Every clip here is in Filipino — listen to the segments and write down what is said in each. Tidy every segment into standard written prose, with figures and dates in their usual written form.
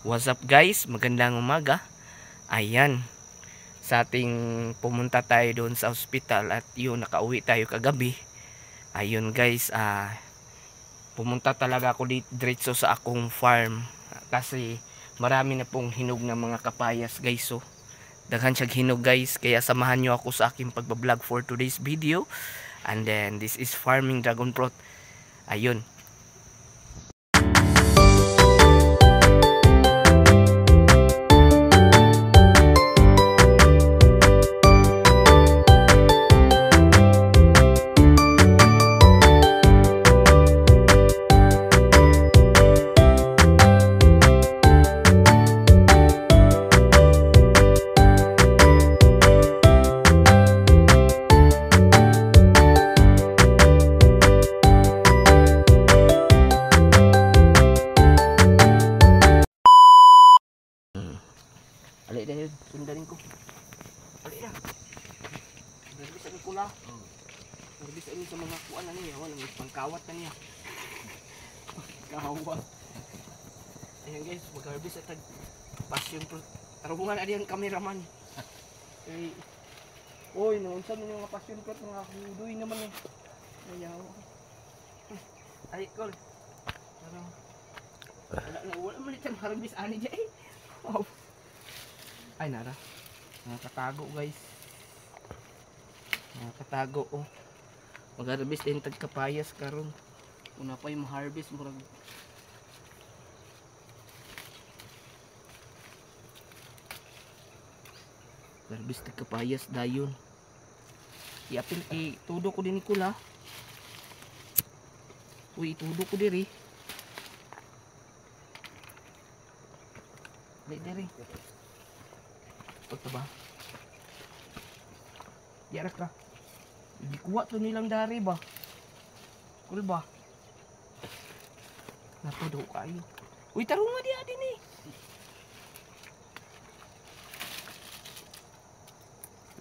What's up guys? Magandang umaga. Ayan. Sa ating pumunta tayo doon sa ospital at yun nakauwi tayo kagabi. Ayun guys, pumunta talaga ako diretso sa akong farm kasi marami na pong hinog na mga kapayas guys. So, daghan siyang hinog guys, kaya samahan nyo ako sa aking pagbablog for today's video. And then this is farming dragon fruit. Ayun. Alik dah yun, sundarin ko. Alik dah. Narbis ani ko la. Narbis ani sa mga kuan na niya, walang pangkawat na niya. Kawat. Ayan guys, mag-harvest at passion fruit. Tarungan na diyan cameraman. Eh, oy, naunsa man yung mga passion fruit, mga hudoy naman eh. Ayaw. Alik ko. Wala man itang harvest ani dyan eh. Wow. Ay nara, nakatago guys, nakatago oh. Mag-harvest din tagkapayas karon. Una pa yung harvest murag harvest tagkapayas dayon. Iapil itudo ko din Nicola. Uy, itudo ko diri. Diri. Ito ba? Diarak ka. Hindi kuha to nilang dari ba? Cool ba? Napado kayo. Uy, tarunga di adin eh.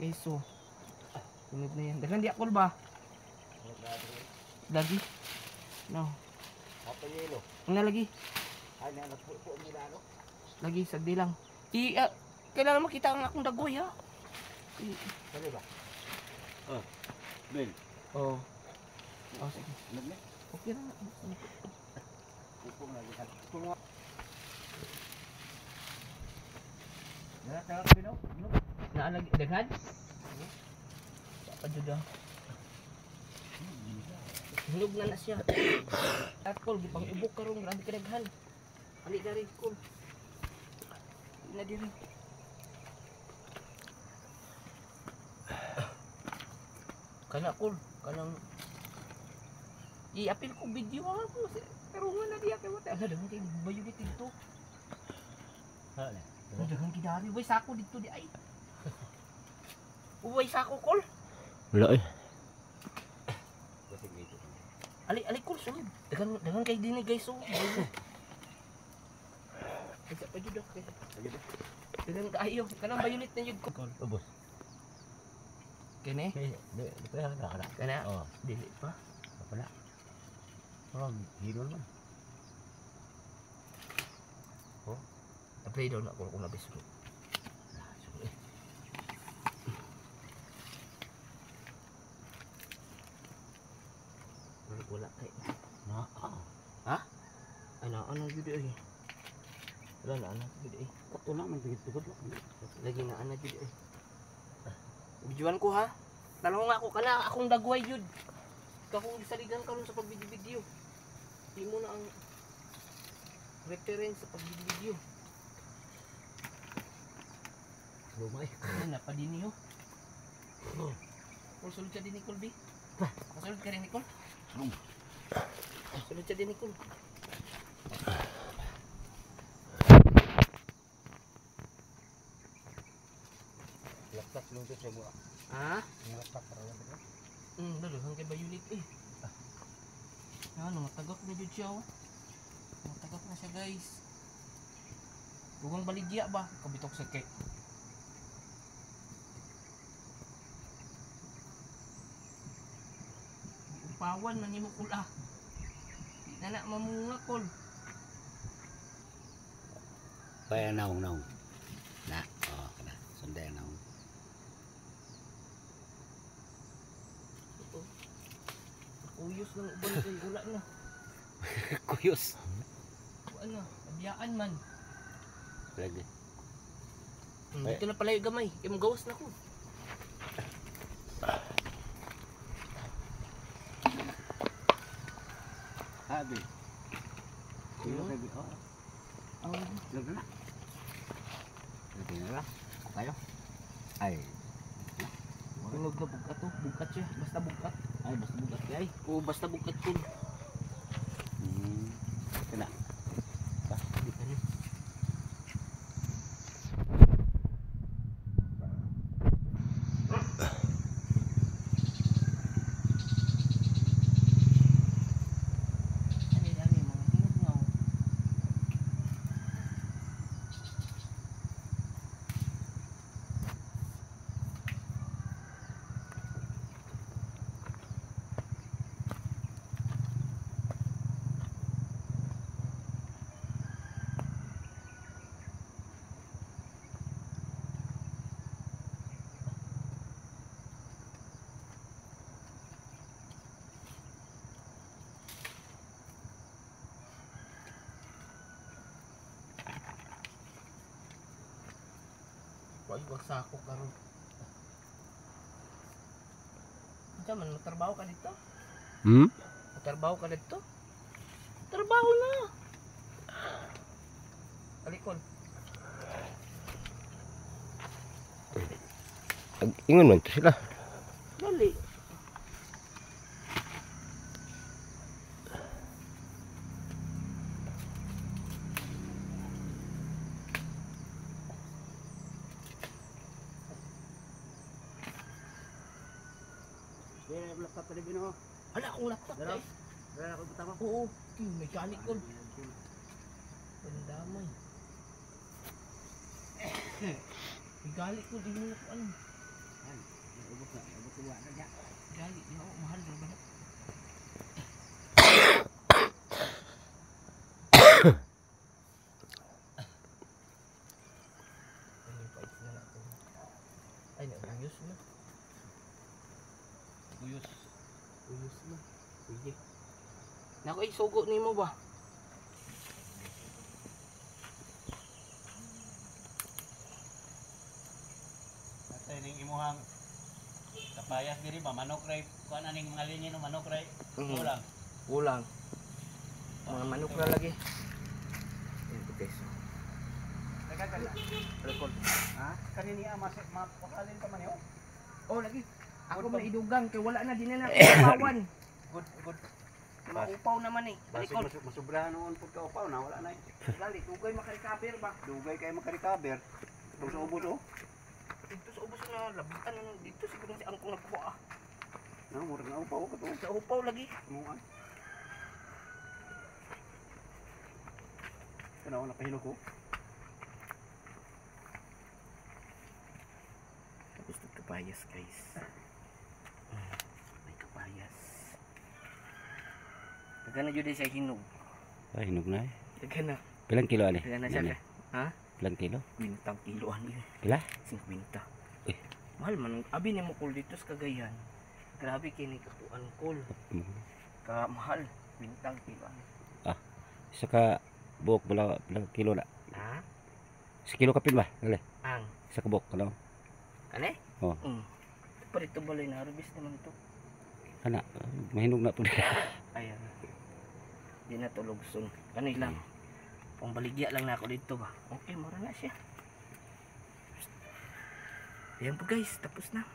Guys, so. Sunod na yan. Dagan di akol ba? Lagi? No. Apa yelo? Ano lagi? Ay, nagpupo nila ano? Lagi, sagdi lang. Kailangan makita ang akong dagoy ha. Sali ba? Oh, Ben. Oh. Oh, sige. Nagme? Okay na. Pupo na lihat. Pupo. Tengok Pino. Naalagi daghan? Apa juda? Hinog na siya. Akol gipang ibok karon grabe ka daghan. Ali dari kol. Na diri. Kana kol, kanang i-apil ko video ako. Tarungan na diya kay wala. Ala dagan kay bayo dito. Hala. Dagan kidari boy sako dito di ay. Uway sako kol. Wala eh. Ali kol sunod. Dagan kay dinhi guys so. Isa pa jud okay. Dagan kaayo. Kanang bayulit na jud ko. Ubos. Kene? Di pa kada. Kana? Oh, Dili pa. wala. Parang hero man. Oh, Apply daw na ako kung nabisuro. Wala kay. Na. Ha? Ano jud ay. Wala na ana jud ay. Kato na man tigid-tigid lang. Lagi na ana jud ay. Bidyuan ko ha. Talong ako kana akong dagway jud. Kakong gisaligan karon sa pagbidyo-video. Di mo na ang reference sa pagbidyo. Lumay. Ano na pa dinhi ho? Sulod ka din Nicole B. Sulod ka rin Nicole. Sulod ka din Nicole. Laptop nung sa mo. Ha? Laptop para lang ba? Lalo hanggang bayulit eh. Ano, matagak na jud siya oh. Matagak na siya guys. Dugang baligya ba? Kabitok sa kay. Upawan man nimo kula. Di na na mamunga kol. Kaya naong. Na, oh, kana. Sunday ang naong. Uyos ng uban kay wala na. Kuyos. Ano, abiyaan man. Lagi. Dito na pala yung gamay. Kaya magawas na ko. Abi. Sino kayo? Oh. Lagi na. Lagi na lang. Tayo. Ay. Tunog na bugat to. Bugat siya. Basta bugat. Ay, basta bugat kay. Oo, basta bugat ko. Kana. Dito na. Ano yung mga hingaw? Wag sako karon. Diyan magtrabaho ka dito? Magtrabaho ka dito? Trabaho na. Kalikon. Ingon man to sila. Dali. Dere laptop tadi bino. Ala akong laptop Dara. guys. Dara ako butama. Oo. May kalikon. Pandamay. May galit ko din mo ko ano. Ubos na niya. Galit di ako mahal na ba? Ay, nauyos na. Uyos. Uyos na. Sige. Naku, sugo ni mo ba? Atay ning imuhang kapayas diri ba manok ray kuan aning mga linya no manok ray. Kulang. Kulang. Mga manok na lagi. Ito guys. Nagkakala. Rekord. Ha? Kanini mas mapakalin pa man yo. Oh, lagi. Ako may idugang kay wala na din na upawan. Good. Maupaw naman eh. Kalikon. Masubrahan noon pud ka upaw na wala na. Gali, dugay makarikaber ba? Dugay kay makarikaber. Ito sa ubos oh. Dito sa ubos na labutan na dito siguro si angkong nagkuha. Na mura na upaw ka to. Sa upaw lagi. Muan. Kana wala pahilo ko. Tapos nagkapayas guys. May kapayas. Taga na jud siya hinog. Ay hinog na eh. Taga na. Pilang kilo ani? Taga na siya. Ha? Pilang kilo? Bintang kiloan yun. Pila? 50. Eh. Mahal man. Abi ni mo kul dito sa Cagayan. Grabe kini katuan kul. Ka mahal. Bintang kiloan. Saka buok pila kilo na. Ha? Sa kilo kapin ba? Dali. Ang. Sa kabok kano? Kane? Oh. Parito balay na harvest naman to. Kana mahinog na pud. Ayan. Di na tulog sun. Kanay lang. Pangbaligya lang na ako dito ba. Okay, mura na siya. Ayan po guys, tapos na.